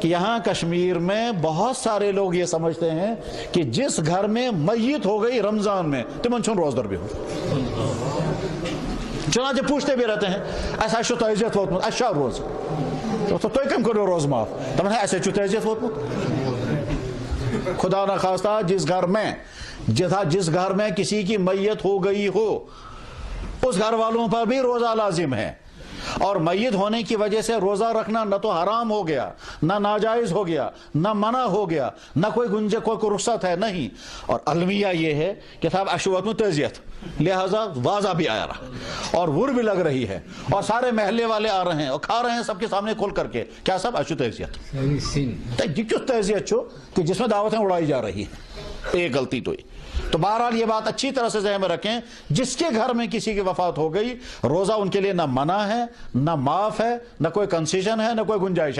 कि यहाँ कश्मीर में बहुत सारे लोग ये समझते हैं कि जिस घर में मैयत हो गई रमजान में तिमन छुन रोजदर भी हो, चुनाचे पूछते भी रहते हैं ऐसा तजियत वोतमुत अच्छा रोज तो कम करो रोज माफ तमन ऐसे तजियत वोतमुत। खुदा न खास्ता जिस घर में किसी की मैयत हो गई हो उस घर वालों पर भी रोजा लाजिम है, और मैयत होने की वजह से रोजा रखना न तो हराम हो गया, न नाजायज हो गया, न मना हो गया, न कोई रुख्सत है नहीं। और अलमिया ये है कि साहब अशुवत में तजियत, लिहाजा वाजा भी आया रहा और वुर भी लग रही है और सारे महल्ले वाले आ रहे हैं और खा रहे हैं सबके सामने खोल करके, क्या सब अशु तजियत तजियत छो कि जिसमें दावतें उड़ाई जा रही है, एक गलती तो बहरहाल ये बात अच्छी तरह से ज़हन में रखें, जिसके घर में किसी की वफात हो गई रोजा उनके लिए न मना है, न माफ है, न कोई कंसेशन है, न कोई गुंजाइश है।